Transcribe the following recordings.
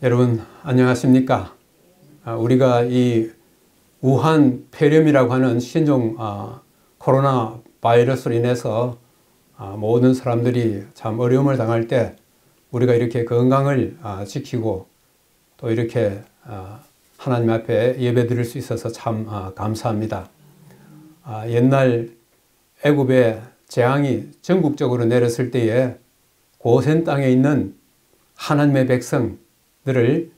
여러분 안녕하십니까? 우리가 이 우한 폐렴이라고 하는 신종 코로나 바이러스로 인해서 모든 사람들이 참 어려움을 당할 때 우리가 이렇게 건강을 지키고 또 이렇게 하나님 앞에 예배 드릴 수 있어서 참 감사합니다. 옛날 애굽에 재앙이 전국적으로 내렸을 때에 고센 땅에 있는 하나님의 백성들을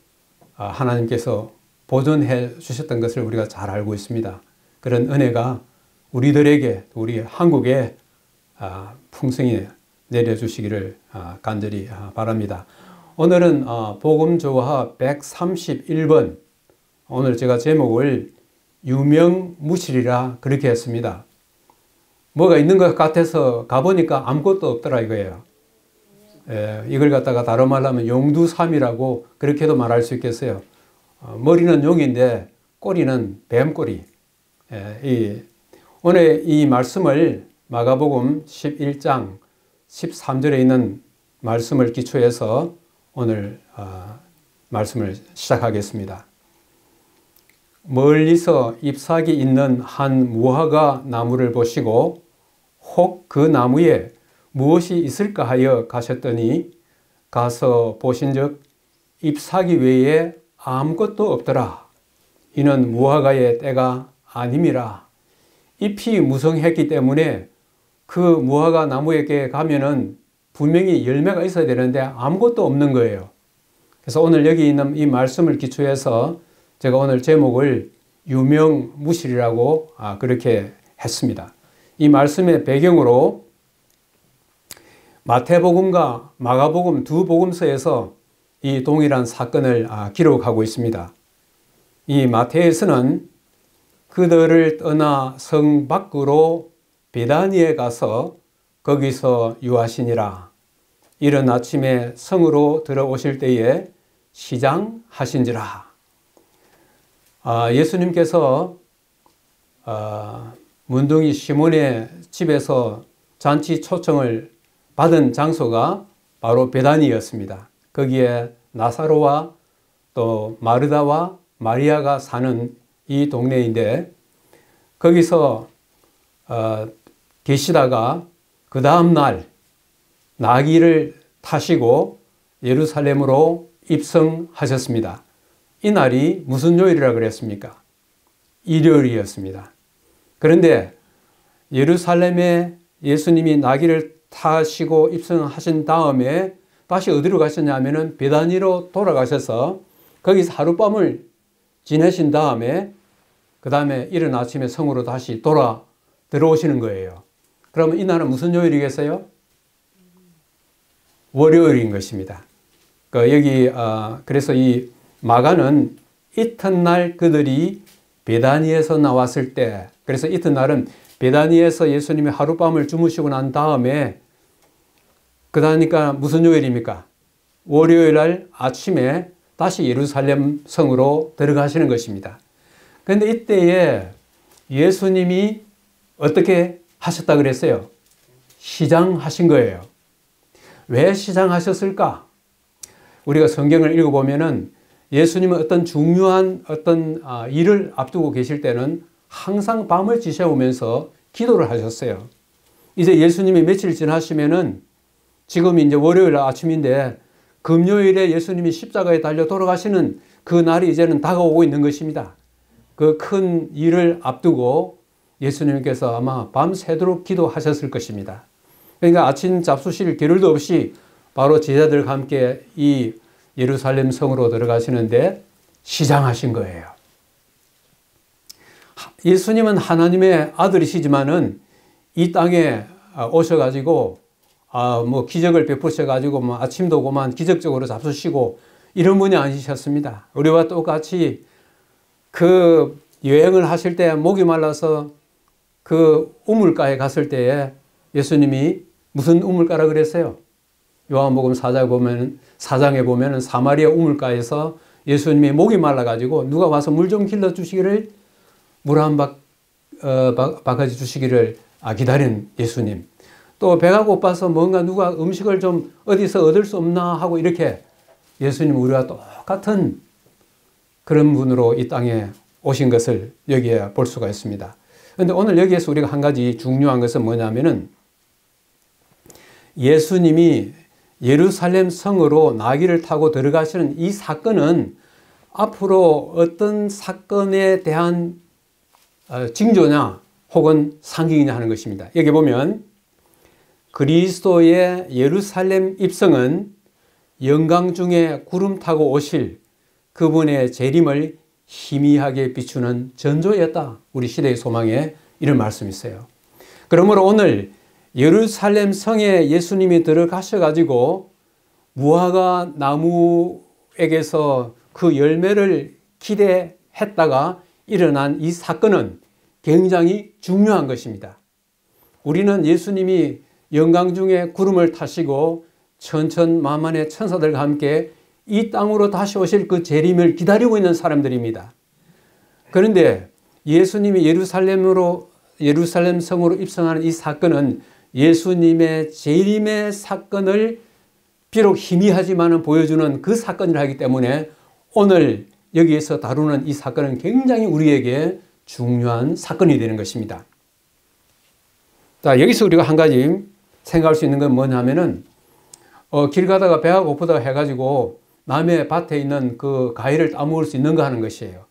하나님께서 보존해 주셨던 것을 우리가 잘 알고 있습니다. 그런 은혜가 우리들에게, 우리 한국에 풍성히 내려주시기를 간절히 바랍니다. 오늘은 복음조화 131번, 오늘 제가 제목을 유명무실이라 그렇게 했습니다. 뭐가 있는 것 같아서 가보니까 아무것도 없더라 이거예요. 이걸 갖다가 다른 말로 하면 용두삼이라고 그렇게도 말할 수 있겠어요. 머리는 용인데 꼬리는 뱀꼬리. 오늘 이 말씀을 마가복음 11장 13절에 있는 말씀을 기초해서 오늘 말씀을 시작하겠습니다. 멀리서 잎사귀 있는 한 무화과 나무를 보시고 혹 그 나무에 무엇이 있을까 하여 가셨더니 가서 보신즉 잎사귀 외에 아무것도 없더라. 이는 무화과의 때가 아님이라. 잎이 무성했기 때문에 그 무화과 나무에게 가면은 분명히 열매가 있어야 되는데 아무것도 없는 거예요. 그래서 오늘 여기 있는 이 말씀을 기초해서 제가 오늘 제목을 유명무실이라고 그렇게 했습니다. 이 말씀의 배경으로 마태복음과 마가복음 두 복음서에서 이 동일한 사건을 기록하고 있습니다. 이 마태에서는 그들을 떠나 성 밖으로 베다니에 가서 거기서 유하시니라. 이른 아침에 성으로 들어오실 때에 시장하신지라. 예수님께서 문둥이 시몬의 집에서 잔치 초청을 받은 장소가 바로 베다니였습니다. 거기에 나사로와 또 마르다와 마리아가 사는 이 동네인데 거기서 계시다가 그 다음 날 나귀를 타시고 예루살렘으로 입성하셨습니다. 이 날이 무슨 요일이라 그랬습니까? 일요일이었습니다. 그런데 예루살렘에 예수님이 나귀를 타시고 입성하신 다음에 다시 어디로 가셨냐 하면은 베다니로 돌아가셔서 거기서 하룻밤을 지내신 다음에 그 다음에 이른 아침에 성으로 다시 들어오시는 거예요. 그러면 이날은 무슨 요일이겠어요? 월요일인 것입니다. 여기 그래서 이 마가는 이튿날 그들이 베다니에서 나왔을 때, 그래서 이튿날은 베다니에서 예수님이 하룻밤을 주무시고 난 다음에 그러니까 무슨 요일입니까? 월요일 날 아침에 다시 예루살렘 성으로 들어가시는 것입니다. 그런데 이때에 예수님이 어떻게 하셨다 그랬어요? 시장하신 거예요. 왜 시장하셨을까? 우리가 성경을 읽어보면은 예수님은 어떤 중요한 일을 앞두고 계실 때는 항상 밤을 지새우면서 기도를 하셨어요. 이제 예수님이 며칠 지나시면은 지금 이제 월요일 아침인데 금요일에 예수님이 십자가에 달려 돌아가시는 그 날이 이제는 다가오고 있는 것입니다. 그 큰 일을 앞두고 예수님께서 아마 밤새도록 기도하셨을 것입니다. 그러니까 아침 잡수실 겨를도 없이 바로 제자들과 함께 이 예루살렘 성으로 들어가시는데 시장하신 거예요. 예수님은 하나님의 아들이시지만은 이 땅에 오셔가지고 뭐 기적을 베푸셔가지고 뭐 아침도 그만 기적적으로 잡수시고 이런 분이 아니셨습니다. 우리와 똑같이 그 여행을 하실 때 목이 말라서 그 우물가에 갔을 때에 예수님이 무슨 우물가라 그랬어요? 요한복음 4장에 보면 사마리아 우물가에서 예수님이 목이 말라가지고 누가 와서 물 좀 길러 주시기를 물 한 바가지 주시기를 기다린 예수님. 또 배가 고파서 뭔가 누가 음식을 좀 어디서 얻을 수 없나 하고 이렇게 예수님 우리와 똑같은 그런 분으로 이 땅에 오신 것을 여기에 볼 수가 있습니다. 그런데 오늘 여기에서 우리가 한 가지 중요한 것은 뭐냐면은 예수님이 예루살렘 성으로 나귀를 타고 들어가시는 이 사건은 앞으로 어떤 사건에 대한 징조냐 혹은 상징이냐 하는 것입니다. 여기 보면 그리스도의 예루살렘 입성은 영광 중에 구름 타고 오실 그분의 재림을 희미하게 비추는 전조였다. 우리 시대의 소망에 이런 말씀이 있어요. 그러므로 오늘 예루살렘 성에 예수님이 들어가셔가지고 무화과 나무에게서 그 열매를 기대했다가 일어난 이 사건은 굉장히 중요한 것입니다. 우리는 예수님이 영광 중에 구름을 타시고 천천만만의 천사들과 함께 이 땅으로 다시 오실 그 재림을 기다리고 있는 사람들입니다. 그런데 예수님이 예루살렘 성으로 입성하는 이 사건은 예수님의 재림의 사건을 비록 희미하지만 보여주는 그 사건이라 하기 때문에 오늘 여기에서 다루는 이 사건은 굉장히 우리에게 중요한 사건이 되는 것입니다. 자, 여기서 우리가 한 가지 생각할 수 있는 건 뭐냐면은 길 가다가 배가 고프다고 해가지고 남의 밭에 있는 그 과일을 따먹을 수 있는가 하는 것이에요.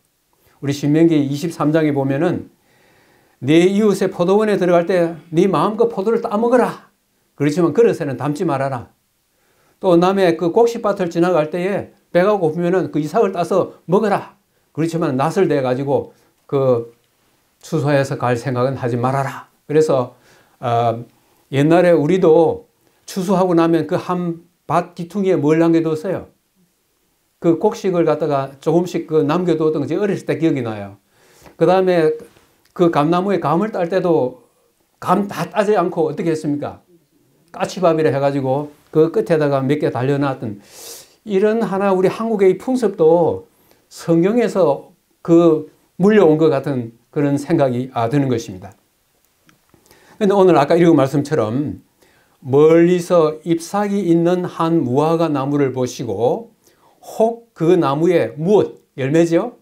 우리 신명기 23장에 보면은 내 이웃의 포도원에 들어갈 때 네 마음껏 포도를 따먹어라. 그렇지만 그릇에는 담지 말아라. 또 남의 그 곡식밭을 지나갈 때에 배가 고프면은 그 이삭을 따서 먹어라. 그렇지만 낫을 대 가지고 그 추수해서 갈 생각은 하지 말아라. 그래서 옛날에 우리도 추수하고 나면 그 한 밭 뒤퉁이에 뭘 남겨뒀어요? 그 곡식을 갖다가 조금씩 그 남겨뒀던 것이 어렸을 때 기억이 나요. 그 다음에 그 감나무에 감을 딸 때도 감 다 따지 않고 어떻게 했습니까? 까치밥이라 해가지고 그 끝에다가 몇 개 달려놨던 이런 하나 우리 한국의 풍습도 성경에서 그 물려온 것 같은 그런 생각이 드는 것입니다. 그런데 오늘 아까 읽은 말씀처럼 멀리서 잎사귀 있는 한 무화과 나무를 보시고 혹 그 나무에 무엇? 열매죠?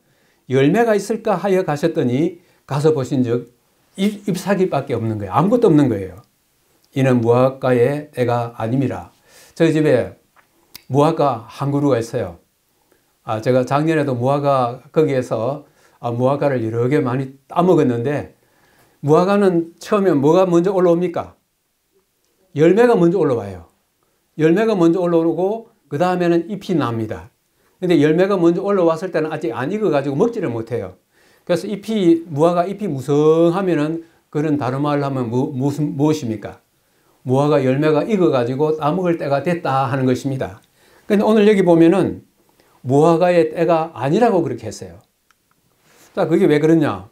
열매가 있을까 하여 가셨더니 가서 보신즉 잎사귀밖에 없는 거예요. 아무것도 없는 거예요. 이는 무화과의 때가 아님이라. 저희 집에 무화과 한 그루가 있어요. 제가 작년에도 무화과 거기에서 무화과를 여러 개 많이 따먹었는데 무화과는 처음에 뭐가 먼저 올라옵니까? 열매가 먼저 올라와요. 열매가 먼저 올라오고 그 다음에는 잎이 납니다. 근데 열매가 먼저 올라왔을 때는 아직 안 익어가지고 먹지를 못해요. 그래서 무화과 잎이 무성하면은 그런 다른 말로 하면 무엇입니까? 무화과 열매가 익어가지고 따먹을 때가 됐다 하는 것입니다. 근데 오늘 여기 보면은 무화과의 때가 아니라고 그렇게 했어요. 자, 그게 왜 그러냐?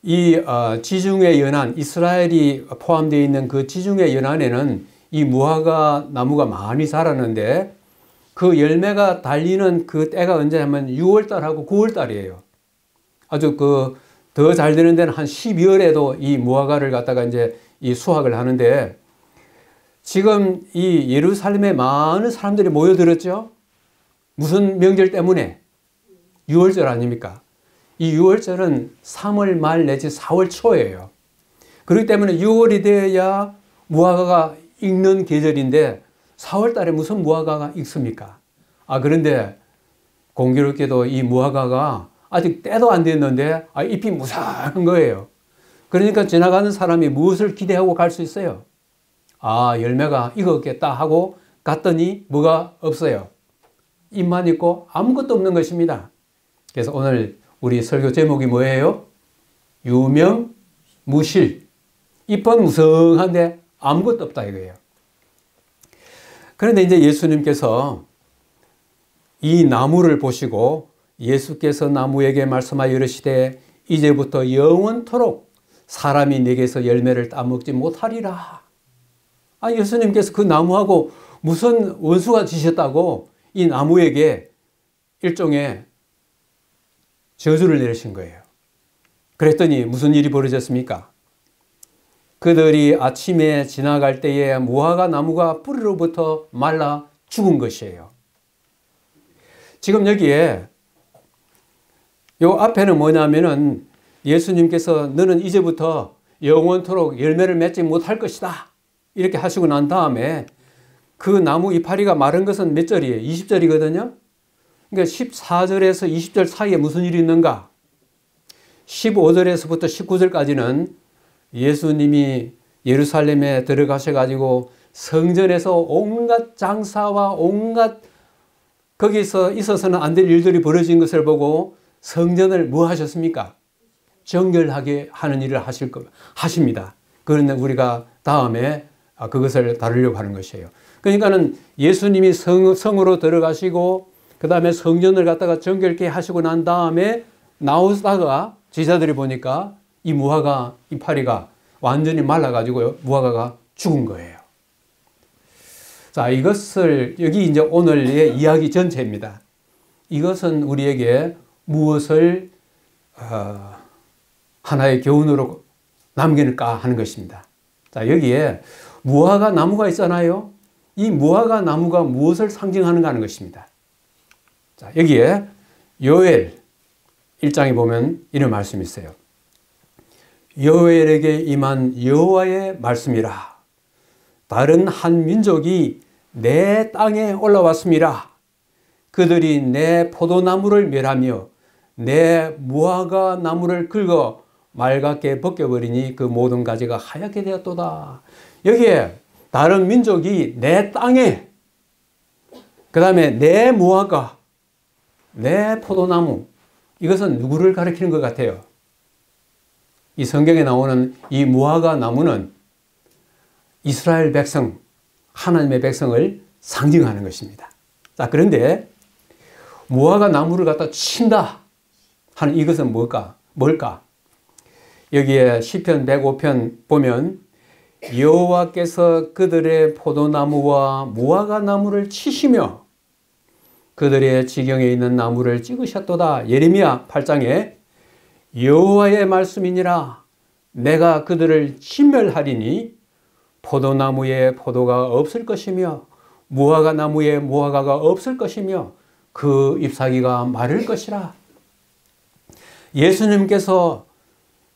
이 지중해 연안, 이스라엘이 포함되어 있는 그 지중해 연안에는 이 무화과 나무가 많이 자랐는데 그 열매가 달리는 그 때가 언제냐면 6월달하고 9월달이에요. 아주 더 잘 되는 데는 한 12월에도 이 무화과를 갖다가 이제 이 수확을 하는데 지금 이 예루살렘에 많은 사람들이 모여들었죠. 무슨 명절 때문에? 6월절 아닙니까? 이 6월절은 3월 말 내지 4월 초예요. 그렇기 때문에 6월이 되어야 무화과가 익는 계절인데 4월 달에 무슨 무화과가 익습니까? 그런데 공교롭게도 이 무화과가 아직 때도 안 됐는데 잎이 무성한 거예요. 그러니까 지나가는 사람이 무엇을 기대하고 갈 수 있어요? 열매가 익었겠다 하고 갔더니 뭐가 없어요. 잎만 있고 아무것도 없는 것입니다. 그래서 오늘 우리 설교 제목이 뭐예요? 유명무실. 잎은 무성한데 아무것도 없다 이거예요. 그런데 이제 예수님께서 이 나무를 보시고 예수께서 나무에게 말씀하여 이르시되 이제부터 영원토록 사람이 내게서 열매를 따먹지 못하리라. 예수님께서 그 나무하고 무슨 원수가 지셨다고 이 나무에게 일종의 저주를 내리신 거예요. 그랬더니 무슨 일이 벌어졌습니까? 그들이 아침에 지나갈 때에 무화과 나무가 뿌리로부터 말라 죽은 것이에요. 지금 여기에 요 앞에는 뭐냐면은 예수님께서 너는 이제부터 영원토록 열매를 맺지 못할 것이다. 이렇게 하시고 난 다음에 그 나무 이파리가 마른 것은 몇 절이에요? 20절이거든요. 그러니까 14절에서 20절 사이에 무슨 일이 있는가? 15절에서부터 19절까지는 예수님이 예루살렘에 들어가셔가지고 성전에서 온갖 장사와 온갖 거기서 있어서는 안 될 일들이 벌어진 것을 보고 성전을 뭐 하셨습니까? 정결하게 하는 일을 하십니다. 그런데 우리가 다음에 그것을 다루려고 하는 것이에요. 그러니까는 예수님이 성으로 들어가시고 그 다음에 성전을 갖다가 정결케 하시고 난 다음에 나오다가 제자들이 보니까 이 무화과 이파리가 완전히 말라가지고 무화과가 죽은 거예요. 자, 이것을 여기 이제 오늘의 이야기 전체입니다. 이것은 우리에게 무엇을 하나의 교훈으로 남길까 하는 것입니다. 자, 여기에 무화과 나무가 있잖아요. 이 무화과 나무가 무엇을 상징하는가 하는 것입니다. 자, 여기에 요엘 1장에 보면 이런 말씀이 있어요. 요엘에게 임한 여호와의 말씀이라. 다른 한 민족이 내 땅에 올라왔습니다. 그들이 내 포도나무를 멸하며 내 무화과 나무를 긁어 맑게 벗겨버리니 그 모든 가지가 하얗게 되었도다. 여기에 다른 민족이 내 땅에, 그 다음에 내 무화과, 내 포도나무, 이것은 누구를 가리키는 것 같아요? 이 성경에 나오는 이 무화과 나무는 이스라엘 백성, 하나님의 백성을 상징하는 것입니다. 자, 그런데 무화과 나무를 갖다 친다 하는 이것은 뭘까? 여기에 시편 105편 보면 여호와께서 그들의 포도나무와 무화과 나무를 치시며 그들의 지경에 있는 나무를 찍으셨도다. 예레미야 8장에 여호와의 말씀이니라. 내가 그들을 진멸하리니 포도나무에 포도가 없을 것이며 무화과 나무에 무화과가 없을 것이며 그 잎사귀가 마를 것이라. 예수님께서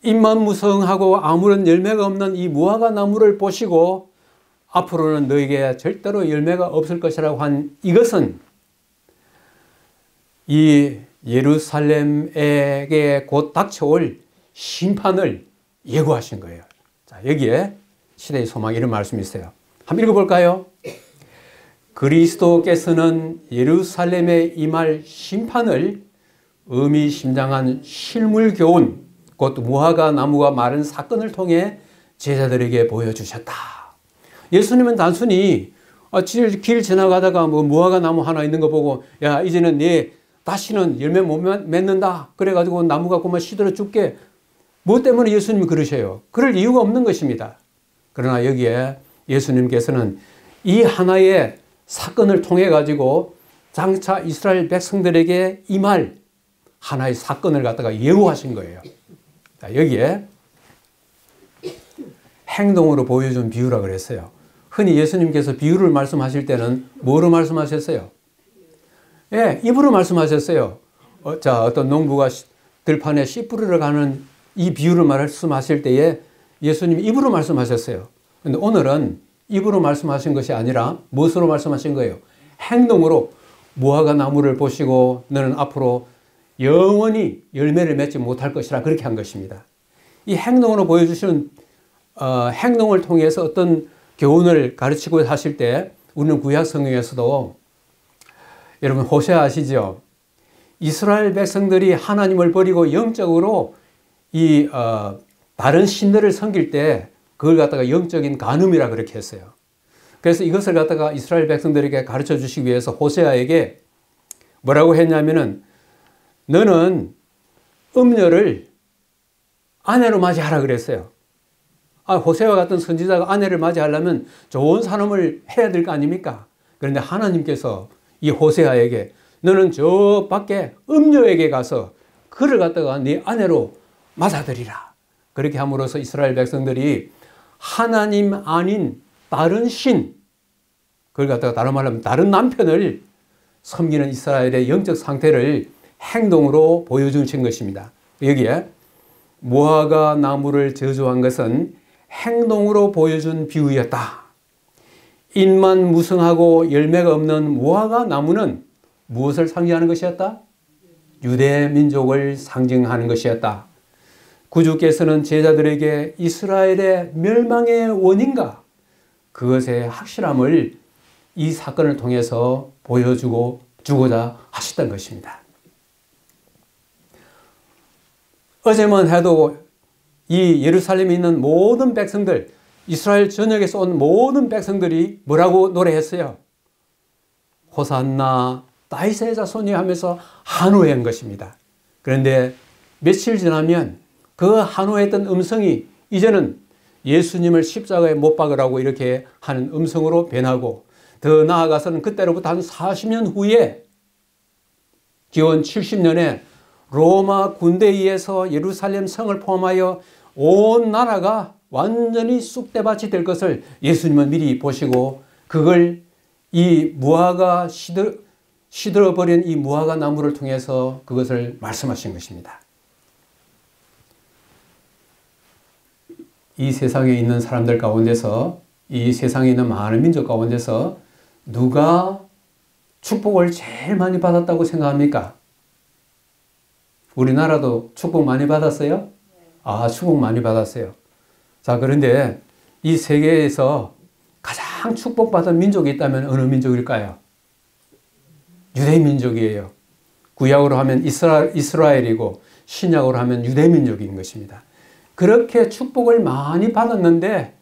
잎만 무성하고 아무런 열매가 없는 이 무화과 나무를 보시고 앞으로는 너에게 절대로 열매가 없을 것이라고 한 이것은 이 예루살렘에게 곧 닥쳐올 심판을 예고하신 거예요. 자, 여기에 시대의 소망 이런 말씀이 있어요. 한번 읽어볼까요? 그리스도께서는 예루살렘에 임할 심판을 의미심장한 실물 교훈, 곧 무화과 나무가 마른 사건을 통해 제자들에게 보여주셨다. 예수님은 단순히 길 지나가다가 뭐 무화과 나무 하나 있는 거 보고 야, 이제는 네 다시는 열매 못 맺는다. 그래가지고 나무가 그만 시들어 죽게. 뭐 때문에 예수님이 그러셔요? 그럴 이유가 없는 것입니다. 그러나 여기에 예수님께서는 이 하나의 사건을 통해 가지고 장차 이스라엘 백성들에게 임할 하나의 사건을 갖다가 예고하신 거예요. 자, 여기에 행동으로 보여준 비유라 그랬어요. 흔히 예수님께서 비유를 말씀하실 때는 뭐로 말씀하셨어요? 예, 입으로 말씀하셨어요. 자, 어떤 농부가 들판에 씨 뿌리러 가는 이 비유를 말씀하실 때에 예수님이 입으로 말씀하셨어요. 근데 오늘은 입으로 말씀하신 것이 아니라 무엇으로 말씀하신 거예요? 행동으로 무화과 나무를 보시고 너는 앞으로 영원히 열매를 맺지 못할 것이라 그렇게 한 것입니다. 이 행동으로 보여주시는 행동을 통해서 어떤 교훈을 가르치고 하실 때 우리는 구약 성경에서도 여러분 호세아 아시죠? 이스라엘 백성들이 하나님을 버리고 영적으로 이 다른 신들을 섬길 때 그걸 갖다가 영적인 간음이라 그렇게 했어요. 그래서 이것을 갖다가 이스라엘 백성들에게 가르쳐 주시기 위해서 호세아에게 뭐라고 했냐면은 너는 음녀를 아내로 맞이하라 그랬어요. 호세아와 같은 선지자가 아내를 맞이하려면 좋은 사람을 해야 될 거 아닙니까? 그런데 하나님께서 이 호세아에게 너는 저 밖에 음녀에게 가서 그를 갖다가 네 아내로 맞아들이라. 그렇게 함으로써 이스라엘 백성들이 하나님 아닌 다른 신, 그걸 갖다가 다른 말로 하면 다른 남편을 섬기는 이스라엘의 영적 상태를 행동으로 보여주신 것입니다. 여기에 무화과 나무를 저주한 것은 행동으로 보여준 비유였다. 잎만 무성하고 열매가 없는 무화과 나무는 무엇을 상징하는 것이었다? 유대 민족을 상징하는 것이었다. 구주께서는 제자들에게 이스라엘의 멸망의 원인과 그것의 확실함을 이 사건을 통해서 보여주고자 하셨던 것입니다. 어제만 해도 이 예루살렘에 있는 모든 백성들, 이스라엘 전역에서 온 모든 백성들이 뭐라고 노래했어요? 호산나 다윗의 자손이 하면서 한호한 것입니다. 그런데 며칠 지나면 그 한호했던 음성이 이제는 예수님을 십자가에 못 박으라고 이렇게 하는 음성으로 변하고, 더 나아가서는 그때로부터 한 40년 후에 기원 70년에 로마 군대에 의해서 예루살렘 성을 포함하여 온 나라가 완전히 쑥대밭이 될 것을 예수님은 미리 보시고, 그걸 이 무화과 시들어버린 이 무화과 나무를 통해서 그것을 말씀하신 것입니다. 이 세상에 있는 사람들 가운데서, 이 세상에 있는 많은 민족 가운데서 누가 축복을 제일 많이 받았다고 생각합니까? 우리나라도 축복 많이 받았어요? 축복 많이 받았어요. 자, 그런데 이 세계에서 가장 축복받은 민족이 있다면 어느 민족일까요? 유대민족이에요. 구약으로 하면 이스라엘이고 신약으로 하면 유대민족인 것입니다. 그렇게 축복을 많이 받았는데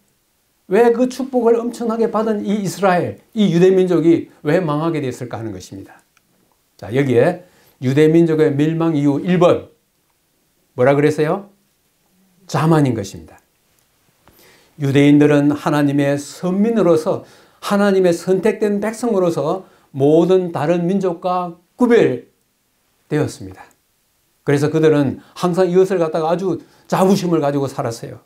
왜 그 축복을 엄청나게 받은 이 이스라엘, 이 유대민족이 왜 망하게 됐을까 하는 것입니다. 자, 여기에 유대민족의 멸망 이유 1번 뭐라 그랬어요? 자만인 것입니다. 유대인들은 하나님의 선민으로서, 하나님의 선택된 백성으로서 모든 다른 민족과 구별되었습니다. 그래서 그들은 항상 이것을 갖다가 아주 자부심을 가지고 살았어요.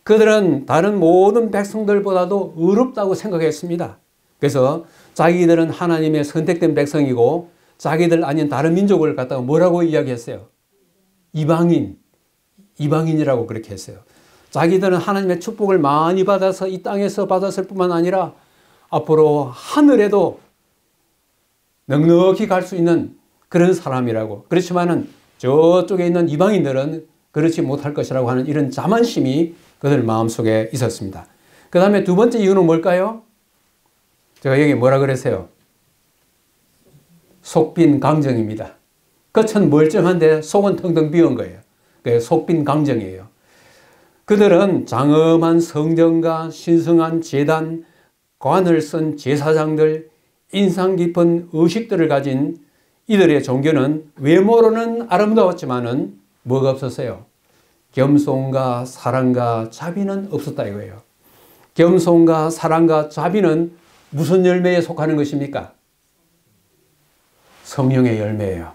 그들은 다른 모든 백성들보다도 의롭다고 생각했습니다. 그래서 자기들은 하나님의 선택된 백성이고 자기들 아닌 다른 민족을 갖다가 뭐라고 이야기했어요? 이방인이라고 그렇게 했어요. 자기들은 하나님의 축복을 많이 받아서 이 땅에서 받았을 뿐만 아니라 앞으로 하늘에도 넉넉히 갈 수 있는 그런 사람이라고. 그렇지만은 저쪽에 있는 이방인들은 그렇지 못할 것이라고 하는 이런 자만심이 그들 마음속에 있었습니다. 그 다음에 두 번째 이유는 뭘까요? 제가 여기 뭐라 그랬어요? 속빈 강정입니다. 겉은 멀쩡한데 속은 텅텅 비운 거예요. 그게 속빈 강정이에요. 그들은 장엄한 성전과 신성한 제단, 관을 쓴 제사장들, 인상 깊은 의식들을 가진 이들의 종교는 외모로는 아름다웠지만은 뭐가 없었어요? 겸손과 사랑과 자비는 없었다 이거예요. 겸손과 사랑과 자비는 무슨 열매에 속하는 것입니까? 성령의 열매예요.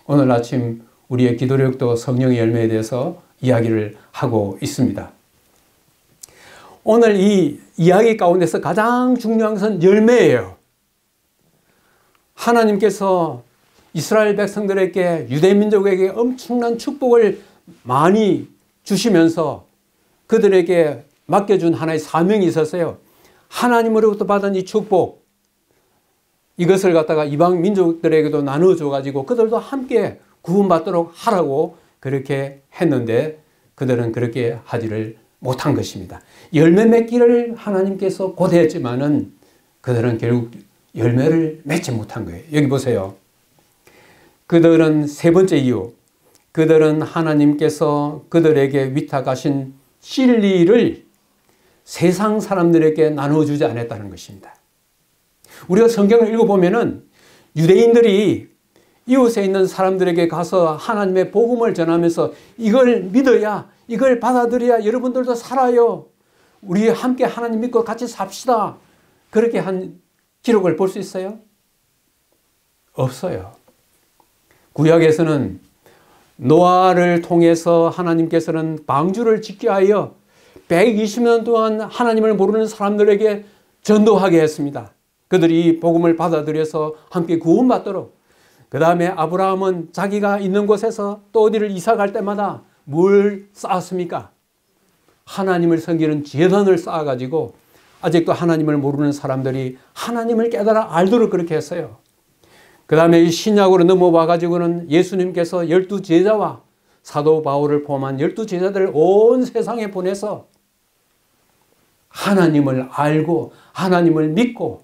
오늘 아침 우리의 기도력도 성령의 열매에 대해서 이야기를 하고 있습니다. 오늘 이 이야기 가운데서 가장 중요한 것은 열매예요. 하나님께서 이스라엘 백성들에게, 유대민족에게 엄청난 축복을 많이 주시면서 그들에게 맡겨준 하나의 사명이 있었어요. 하나님으로부터 받은 이 축복, 이것을 갖다가 이방 민족들에게도 나눠줘 가지고 그들도 함께 구원받도록 하라고 그렇게 했는데 그들은 그렇게 하지를 못한 것입니다. 열매 맺기를 하나님께서 고대했지만은 그들은 결국 열매를 맺지 못한 거예요. 여기 보세요. 그들은 세 번째 이유, 그들은 하나님께서 그들에게 위탁하신 진리를 세상 사람들에게 나눠주지 않았다는 것입니다. 우리가 성경을 읽어보면은 유대인들이 이웃에 있는 사람들에게 가서 하나님의 복음을 전하면서 이걸 믿어야, 이걸 받아들여야 여러분들도 살아요. 우리 함께 하나님 믿고 같이 삽시다. 그렇게 한 기록을 볼 수 있어요? 없어요. 구약에서는 노아를 통해서 하나님께서는 방주를 짓게 하여 120년 동안 하나님을 모르는 사람들에게 전도하게 했습니다. 그들이 복음을 받아들여서 함께 구원받도록. 그 다음에 아브라함은 자기가 있는 곳에서 또 어디를 이사 갈 때마다 뭘 쌓았습니까? 하나님을 섬기는 제단을 쌓아가지고 아직도 하나님을 모르는 사람들이 하나님을 깨달아 알도록 그렇게 했어요. 그 다음에 이 신약으로 넘어와 가지고는 예수님께서 12제자와 사도 바울을 포함한 12제자들을 온 세상에 보내서 하나님을 알고 하나님을 믿고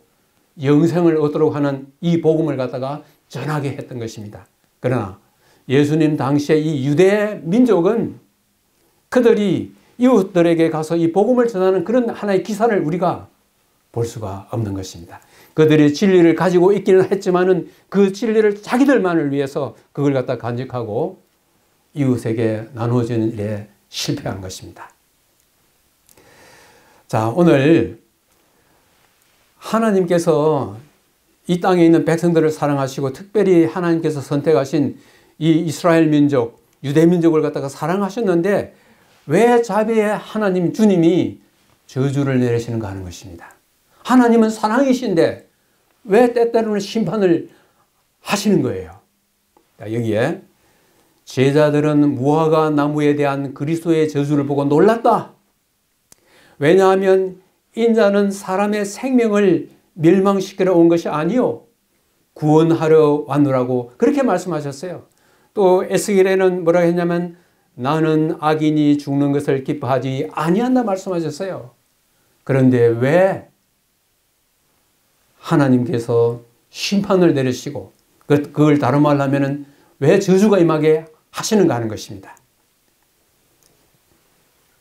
영생을 얻도록 하는 이 복음을 갖다가 전하게 했던 것입니다. 그러나 예수님 당시에 이 유대 민족은 그들이 이웃들에게 가서 이 복음을 전하는 그런 하나의 기사를 우리가 볼 수가 없는 것입니다. 그들이 진리를 가지고 있기는 했지만은 그 진리를 자기들만을 위해서 그걸 갖다 간직하고 이웃에게 나누어지는 일에 실패한 것입니다. 자, 오늘 하나님께서 이 땅에 있는 백성들을 사랑하시고 특별히 하나님께서 선택하신 이 이스라엘 민족, 유대 민족을 갖다가 사랑하셨는데 왜 자비의 하나님 주님이 저주를 내리시는가 하는 것입니다. 하나님은 사랑이신데 왜 때때로는 심판을 하시는 거예요. 여기에 제자들은 무화과 나무에 대한 그리스도의 저주를 보고 놀랐다. 왜냐하면 인자는 사람의 생명을 멸망시키러 온 것이 아니요 구원하러 왔노라고 그렇게 말씀하셨어요. 또 에스겔에는 뭐라고 했냐면 나는 악인이 죽는 것을 기뻐하지 아니한다 말씀하셨어요. 그런데 왜 하나님께서 심판을 내리시고 그걸 다른 말로 하면은 왜 저주가 임하게 하시는가 하는 것입니다.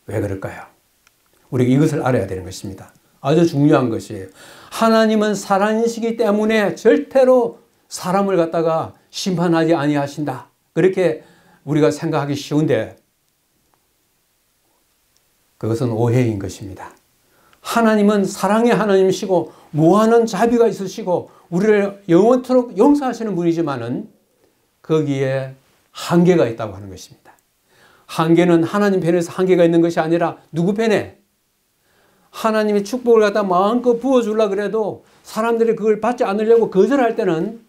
왜 그럴까요? 우리가 이것을 알아야 되는 것입니다. 아주 중요한 것이에요. 하나님은 사랑이시기 때문에 절대로 사람을 갖다가 심판하지 아니하신다. 그렇게 우리가 생각하기 쉬운데 그것은 오해인 것입니다. 하나님은 사랑의 하나님이시고 무한한 자비가 있으시고 우리를 영원토록 용서하시는 분이지만은 거기에 한계가 있다고 하는 것입니다. 한계는 하나님 편에서 한계가 있는 것이 아니라 누구 편에? 하나님의 축복을 갖다 마음껏 부어주려고 그래도 사람들이 그걸 받지 않으려고 거절할 때는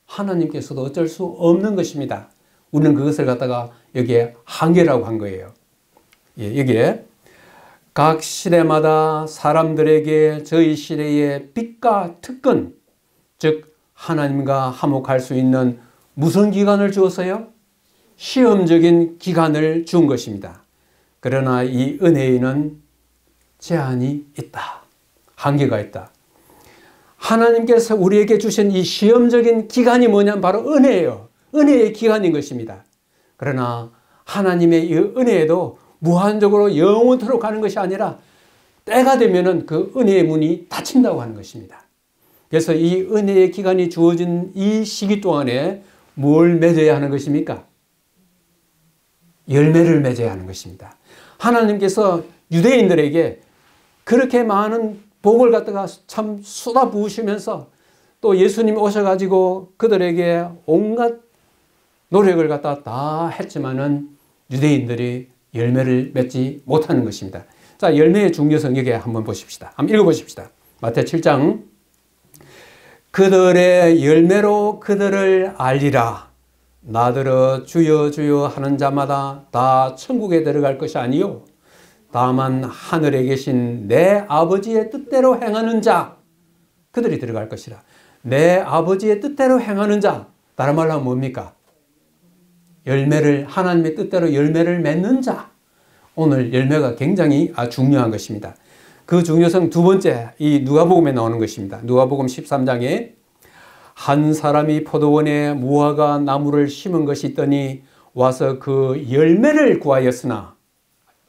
하나님께서도 어쩔 수 없는 것입니다. 우리는 그것을 갖다가 여기에 한계라고 한 거예요. 여기에 각 시대마다 사람들에게 저희 시대의 빛과 특권, 즉 하나님과 화목할 수 있는 무슨 기간을 주었어요? 시험적인 기간을 준 것입니다. 그러나 이 은혜에는 제한이 있다. 한계가 있다. 하나님께서 우리에게 주신 이 시험적인 기간이 뭐냐면 바로 은혜예요. 은혜의 기간인 것입니다. 그러나 하나님의 이 은혜에도 무한적으로 영원토록 가는 것이 아니라 때가 되면은 그 은혜의 문이 닫힌다고 하는 것입니다. 그래서 이 은혜의 기간이 주어진 이 시기 동안에 뭘 맺어야 하는 것입니까? 열매를 맺어야 하는 것입니다. 하나님께서 유대인들에게 그렇게 많은 복을 갖다가 참 쏟아 부으시면서 또 예수님 오셔가지고 그들에게 온갖 노력을 갖다 다 했지만은 유대인들이 열매를 맺지 못하는 것입니다. 자, 열매의 중요성 여기 한번 보십시다. 한번 읽어보십시다. 마태 7장. 그들의 열매로 그들을 알리라. 나더러 주여 주여 하는 자마다 다 천국에 들어갈 것이 아니요 다만 하늘에 계신 내 아버지의 뜻대로 행하는 자 그들이 들어갈 것이라. 내 아버지의 뜻대로 행하는 자, 다른 말로 하면 뭡니까? 열매를, 하나님의 뜻대로 열매를 맺는 자. 오늘 열매가 굉장히 중요한 것입니다. 그 중요성 두 번째, 이 누가복음에 나오는 것입니다. 누가복음 13장에 한 사람이 포도원에 무화과 나무를 심은 것이 있더니 와서 그 열매를 구하였으나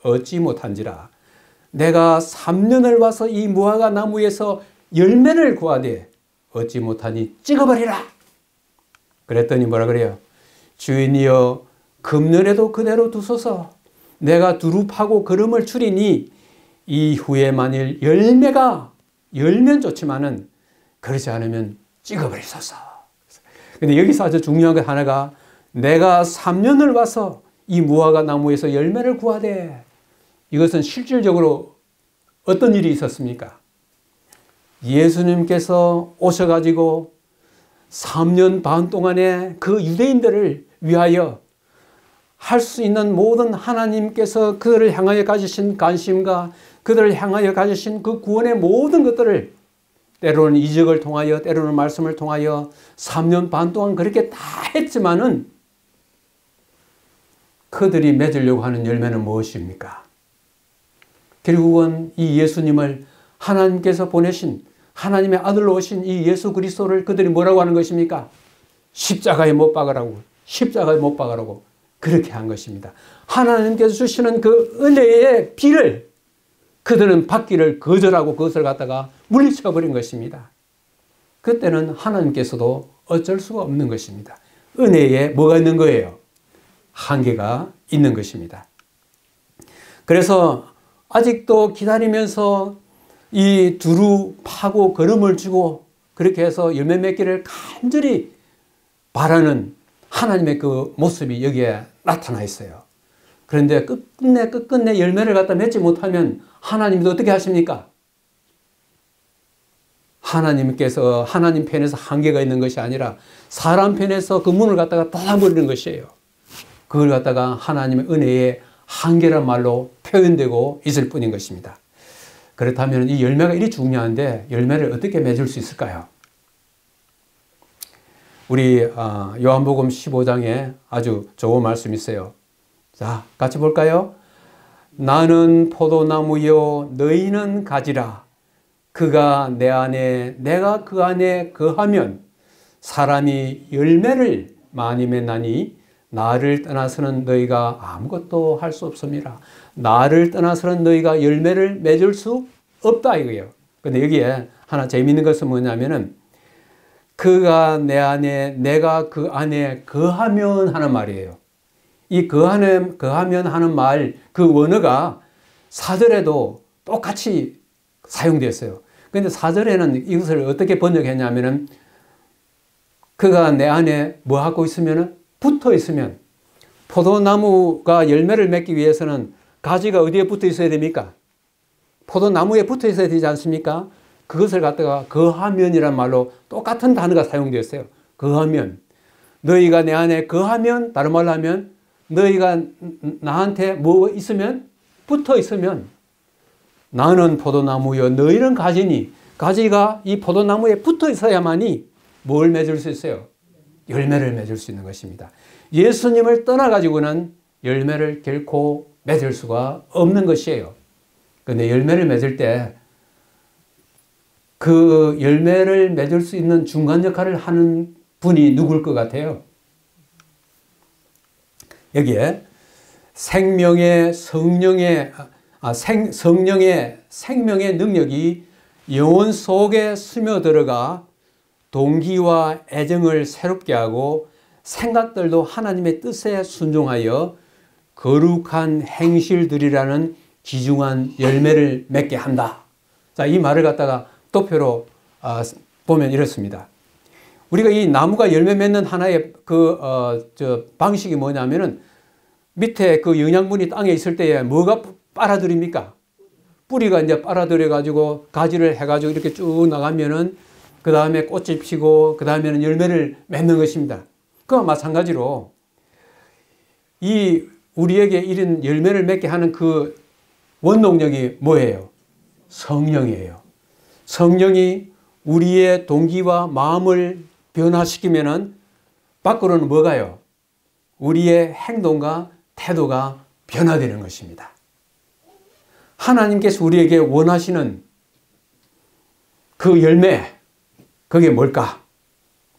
얻지 못한지라. 내가 3년을 와서 이 무화과 나무에서 열매를 구하되 얻지 못하니 찍어버리라. 그랬더니 뭐라 그래요? 주인이여 금년에도 그대로 두소서. 내가 두루 파고 거름을 추리니 이후에 만일 열면 좋지만은 그렇지 않으면 찍어버리소서. 근데 여기서 아주 중요한 것 하나가 내가 3년을 와서 이 무화과 나무에서 열매를 구하되 이것은 실질적으로 어떤 일이 있었습니까? 예수님께서 오셔가지고 3년 반 동안에 그 유대인들을 위하여 할 수 있는 모든 하나님께서 그들을 향하여 가지신 관심과 그들을 향하여 가지신 그 구원의 모든 것들을 때로는 이적을 통하여 때로는 말씀을 통하여 3년 반 동안 그렇게 다 했지만은 그들이 맺으려고 하는 열매는 무엇입니까? 결국은 이 예수님을 하나님께서 보내신 하나님의 아들로 오신 이 예수 그리스도를 그들이 뭐라고 하는 것입니까? 십자가에 못 박으라고, 십자가에 못 박으라고 그렇게 한 것입니다. 하나님께서 주시는 그 은혜의 비를 그들은 받기를 거절하고 그것을 갖다가 물리쳐 버린 것입니다. 그때는 하나님께서도 어쩔 수가 없는 것입니다. 은혜에 뭐가 있는 거예요? 한계가 있는 것입니다. 그래서 아직도 기다리면서 이 두루 파고 걸음을 주고 그렇게 해서 열매 맺기를 간절히 바라는 하나님의 그 모습이 여기에 나타나 있어요. 그런데 끝끝내 열매를 갖다 맺지 못하면 하나님도 어떻게 하십니까? 하나님께서 하나님 편에서 한계가 있는 것이 아니라 사람 편에서 그 문을 갖다가 닫아버리는 것이에요. 그걸 갖다가 하나님의 은혜의 한계란 말로 표현되고 있을 뿐인 것입니다. 그렇다면 이 열매가 이리 중요한데 열매를 어떻게 맺을 수 있을까요? 우리 요한복음 15장에 아주 좋은 말씀이 있어요. 자, 같이 볼까요? 나는 포도나무요 너희는 가지라. 그가 내 안에 내가 그 안에 거하면 사람이 열매를 많이 맺나니 나를 떠나서는 너희가 아무것도 할 수 없습니다. 나를 떠나서는 너희가 열매를 맺을 수 없다 이거예요. 근데 여기에 하나 재미있는 것은 뭐냐면은 그가 내 안에 내가 그 안에 거하면 하는 말이에요. 이 거하면 하는 말 그 원어가 4절에도 똑같이 사용되었어요. 그런데 4절에는 이것을 어떻게 번역했냐면은 그가 내 안에 뭐 하고 있으면은 붙어 있으면 포도나무가 열매를 맺기 위해서는 가지가 어디에 붙어 있어야 됩니까? 포도나무에 붙어 있어야 되지 않습니까? 그것을 갖다가 거하면이란 말로 똑같은 단어가 사용되었어요. 거하면. 너희가 내 안에 거하면, 다른 말로 하면 너희가 나한테 뭐 있으면, 붙어 있으면 나는 포도나무여 너희는 가지니, 가지가 이 포도나무에 붙어 있어야만이 뭘 맺을 수 있어요? 열매를 맺을 수 있는 것입니다. 예수님을 떠나가지고는 열매를 결코 맺을 수가 없는 것이에요. 그런데 열매를 맺을 때 그 열매를 맺을 수 있는 중간 역할을 하는 분이 누굴 것 같아요? 여기에 생명의 생명의 능력이 영혼 속에 스며들어가 동기와 애정을 새롭게 하고 생각들도 하나님의 뜻에 순종하여 거룩한 행실들이라는 귀중한 열매를 맺게 한다. 자, 이 말을 갖다가 도표로 보면 이렇습니다. 우리가 이 나무가 열매 맺는 하나의 방식이 뭐냐면은 밑에 그 영양분이 땅에 있을 때에 뭐가 빨아들입니까? 뿌리가 이제 빨아들여 가지고 가지를 해 가지고 이렇게 쭉 나가면은 그 다음에 꽃이 피고 그 다음에는 열매를 맺는 것입니다. 그와 마찬가지로 이 우리에게 이런 열매를 맺게 하는 그 원동력이 뭐예요? 성령이에요. 성령이 우리의 동기와 마음을 변화시키면은 밖으로는 뭐가요? 우리의 행동과 태도가 변화되는 것입니다. 하나님께서 우리에게 원하시는 그 열매, 그게 뭘까?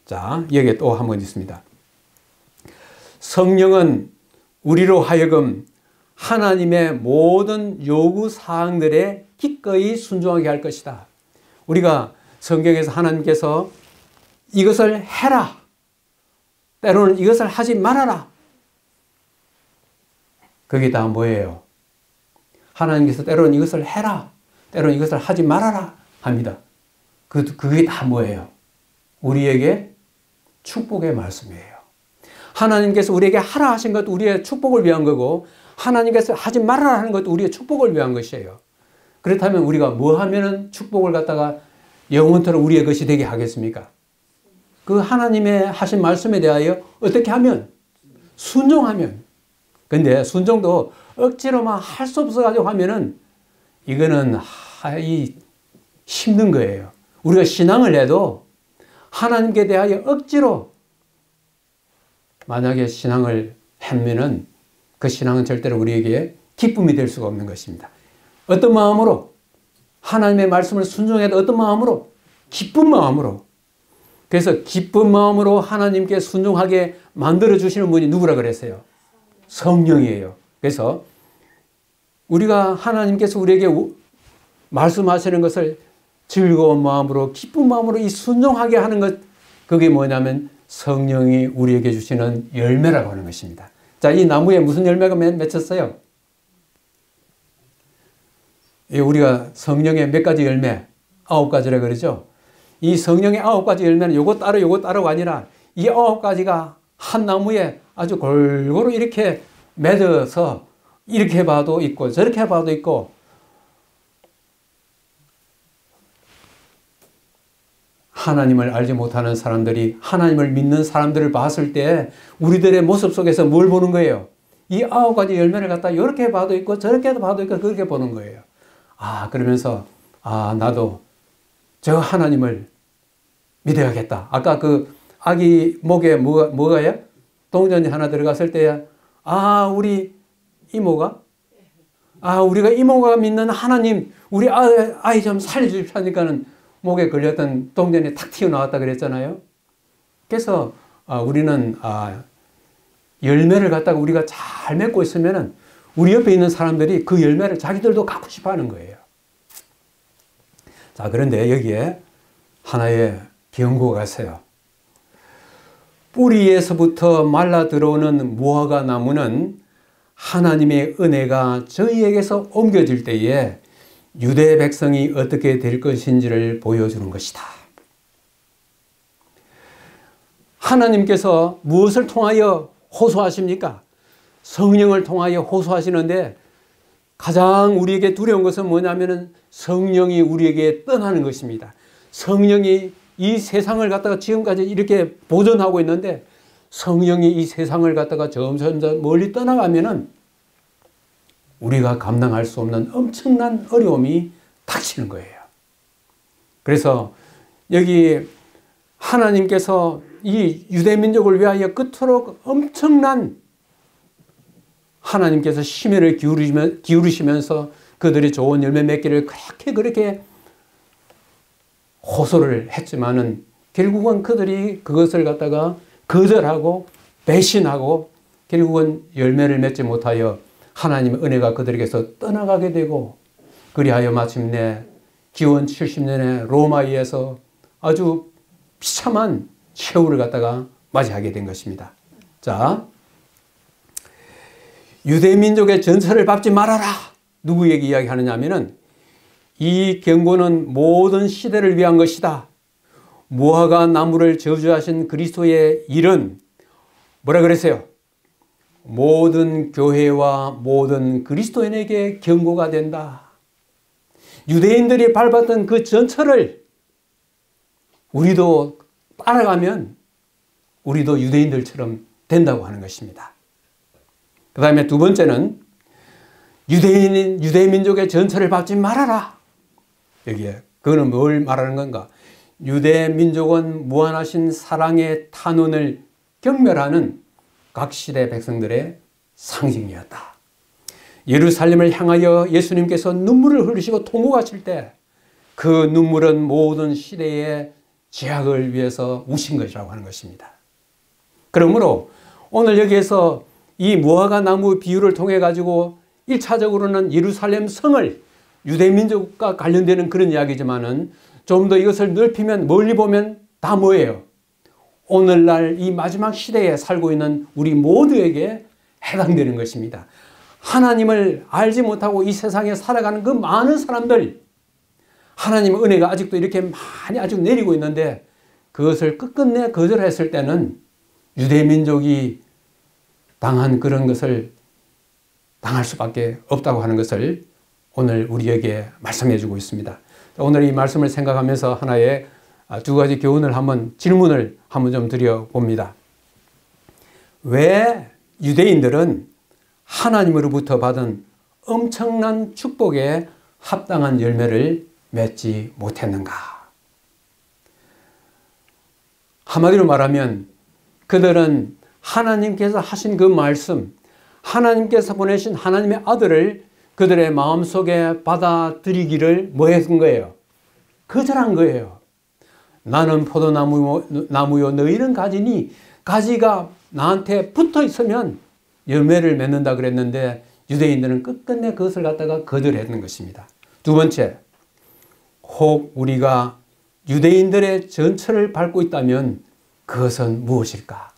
자, 여기에 또 한 번 있습니다. 성령은 우리로 하여금 하나님의 모든 요구사항들에 기꺼이 순종하게 할 것이다. 우리가 성경에서 하나님께서 이것을 해라. 때로는 이것을 하지 말아라. 그게 다 뭐예요? 하나님께서 때로는 이것을 해라. 때로는 이것을 하지 말아라 합니다. 그게 다 뭐예요? 우리에게 축복의 말씀이에요. 하나님께서 우리에게 하라 하신 것도 우리의 축복을 위한 거고 하나님께서 하지 말아라 하는 것도 우리의 축복을 위한 것이에요. 그렇다면 우리가 뭐 하면은 축복을 갖다가 영원토록 우리의 것이 되게 하겠습니까? 그 하나님의 하신 말씀에 대하여 어떻게 하면? 순종하면. 근데 순종도 억지로만 할 수 없어가지고 하면은 이거는 힘든 거예요. 우리가 신앙을 해도 하나님께 대하여 억지로 만약에 신앙을 하면은 그 신앙은 절대로 우리에게 기쁨이 될 수가 없는 것입니다. 어떤 마음으로? 하나님의 말씀을 순종해도 어떤 마음으로? 기쁜 마음으로. 그래서 기쁜 마음으로 하나님께 순종하게 만들어주시는 분이 누구라 그랬어요? 성령이에요. 그래서 우리가 하나님께서 우리에게 말씀하시는 것을 즐거운 마음으로 기쁜 마음으로 이 순종하게 하는 것, 그게 뭐냐면 성령이 우리에게 주시는 열매라고 하는 것입니다. 자, 이 나무에 무슨 열매가 맺혔어요? 우리가 성령의 몇 가지 열매? 9가지라 그러죠. 이 성령의 9가지 열매는 요거 따로가 아니라 이 9가지가 한 나무에 아주 골고루 이렇게 맺어서 이렇게 봐도 있고 저렇게 봐도 있고, 하나님을 알지 못하는 사람들이 하나님을 믿는 사람들을 봤을 때 우리들의 모습 속에서 뭘 보는 거예요? 이 9가지 열매를 갖다 이렇게 봐도 있고 저렇게 봐도 있고 그렇게 보는 거예요. 그러면서 나도 저 하나님을 믿어야겠다. 아까 그 아기 목에 뭐가요? 동전이 하나 들어갔을 때 우리 이모가 우리가 이모가 믿는 하나님 우리 아이 좀 살려주십시오 하니까는 목에 걸렸던 동전이 탁 튀어나왔다 그랬잖아요. 그래서 우리는 열매를 갖다가 우리가 잘 맺고 있으면은 우리 옆에 있는 사람들이 그 열매를 자기들도 갖고 싶어 하는 거예요. 자, 그런데 여기에 하나의 경고가 있어요. 뿌리에서부터 말라 들어오는 무화과 나무는 하나님의 은혜가 저희에게서 옮겨질 때에 유대 백성이 어떻게 될 것인지를 보여주는 것이다. 하나님께서 무엇을 통하여 호소하십니까? 성령을 통하여 호소하시는데 가장 우리에게 두려운 것은 뭐냐면은 성령이 우리에게 떠나는 것입니다. 성령이 이 세상을 갖다가 지금까지 이렇게 보존하고 있는데 성령이 이 세상을 갖다가 점점 멀리 떠나가면은 우리가 감당할 수 없는 엄청난 어려움이 닥치는 거예요. 그래서 여기 하나님께서 이 유대민족을 위하여 그토록 엄청난 하나님께서 심혈을 기울이시면서 그들이 좋은 열매 맺기를 그렇게 호소를 했지만은 결국은 그들이 그것을 갖다가 거절하고 배신하고 결국은 열매를 맺지 못하여 하나님의 은혜가 그들에게서 떠나가게 되고, 그리하여 마침내 기원 70년에 로마에서 아주 비참한 최후를 갖다가 맞이하게 된 것입니다. 자, 유대민족의 전설을 밟지 말아라. 누구에게 이야기하느냐 하면은 이 경고는 모든 시대를 위한 것이다. 무화과 나무를 저주하신 그리스도의 일은 뭐라 그랬어요? 모든 교회와 모든 그리스도인에게 경고가 된다. 유대인들이 밟았던 그 전철을 우리도 따라가면 우리도 유대인들처럼 된다고 하는 것입니다. 그 다음에 두 번째는 유대민족의 전철을 밟지 말아라. 여기에 그거는 뭘 말하는 건가? 유대민족은 무한하신 사랑의 탄원을 경멸하는 각 시대 백성들의 상징이었다. 예루살렘을 향하여 예수님께서 눈물을 흘리시고 통곡하실 때 그 눈물은 모든 시대의 죄악을 위해서 우신 것이라고 하는 것입니다. 그러므로 오늘 여기에서 이 무화과 나무 비유를 통해 가지고 1차적으로는 예루살렘 성을 유대민족과 관련되는 그런 이야기지만은 좀 더 이것을 넓히면 멀리 보면 다 뭐예요? 오늘날 이 마지막 시대에 살고 있는 우리 모두에게 해당되는 것입니다. 하나님을 알지 못하고 이 세상에 살아가는 그 많은 사람들, 하나님의 은혜가 아직도 이렇게 많이 아직 내리고 있는데 그것을 끝끝내 거절했을 때는 유대민족이 당한 그런 것을 당할 수밖에 없다고 하는 것을 오늘 우리에게 말씀해 주고 있습니다. 오늘 이 말씀을 생각하면서 하나의 두 가지 교훈을 질문을 한번 좀 드려봅니다. 왜 유대인들은 하나님으로부터 받은 엄청난 축복에 합당한 열매를 맺지 못했는가? 한마디로 말하면 그들은 하나님께서 하신 그 말씀, 하나님께서 보내신 하나님의 아들을 그들의 마음속에 받아들이기를 뭐 했던 거예요? 거절한 거예요. 나는 포도나무요 너희는 가지니 가지가 나한테 붙어 있으면 열매를 맺는다 그랬는데 유대인들은 끝끝내 그것을 갖다가 거절했는 것입니다. 두 번째, 혹 우리가 유대인들의 전철을 밟고 있다면 그것은 무엇일까?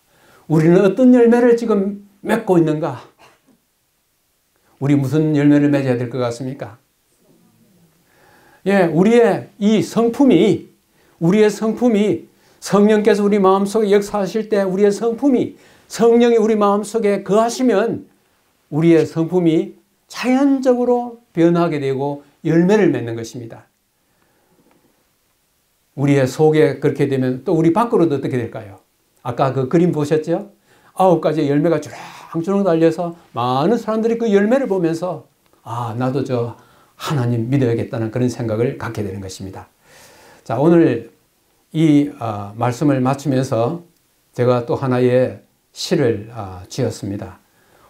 우리는 어떤 열매를 지금 맺고 있는가? 우리 무슨 열매를 맺어야 될 것 같습니까? 예, 우리의 성품이 성령께서 우리 마음속에 역사하실 때 우리의 성품이 성령이 우리 마음속에 거하시면 우리의 성품이 자연적으로 변하게 되고 열매를 맺는 것입니다. 우리의 속에 그렇게 되면 또 우리 밖으로도 어떻게 될까요? 아까 그 그림 보셨죠? 9가지의 열매가 주렁주렁 달려서 많은 사람들이 그 열매를 보면서 나도 저 하나님 믿어야겠다는 그런 생각을 갖게 되는 것입니다. 자, 오늘 이 말씀을 마치면서 제가 또 하나의 시를 지었습니다.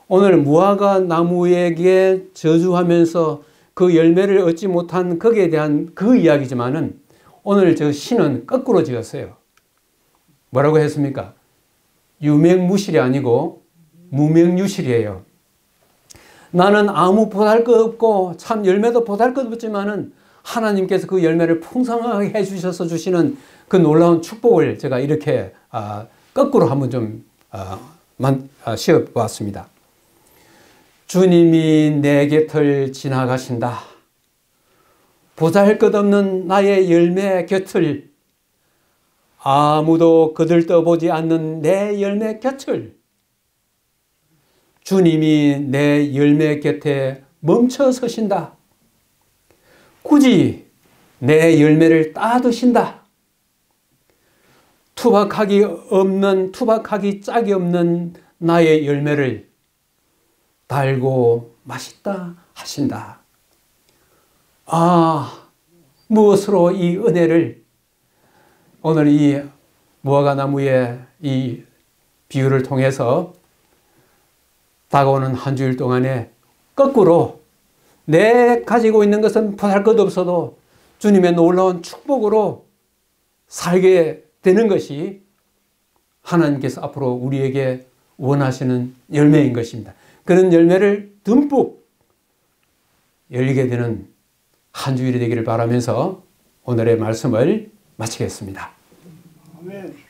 오늘 무화과 나무에게 저주하면서 그 열매를 얻지 못한 거기에 대한 그 이야기지만은 오늘 저 시는 거꾸로 지었어요. 뭐라고 했습니까? 유명무실이 아니고 무명유실이에요. 나는 아무 보잘것 없고 참 열매도 보잘것 없지만은 하나님께서 그 열매를 풍성하게 해주셔서 주시는 그 놀라운 축복을 제가 이렇게 거꾸로 한번 좀 씌워보았습니다. 주님이 내 곁을 지나가신다. 보잘것없는 나의 열매 곁을, 아무도 거들떠보지 않는 내 열매 곁을 주님이 내 열매 곁에 멈춰 서신다. 굳이 내 열매를 따드신다. 투박하기 짝이 없는 나의 열매를 달고 맛있다 하신다. 무엇으로 이 은혜를, 오늘 이 무화과 나무의 이 비유를 통해서 다가오는 한 주일 동안에 거꾸로 내 가지고 있는 것은 보잘것 없어도 주님의 놀라운 축복으로 살게 되는 것이 하나님께서 앞으로 우리에게 원하시는 열매인 것입니다. 그런 열매를 듬뿍 열리게 되는 한 주일이 되기를 바라면서 오늘의 말씀을 마치겠습니다. 아멘.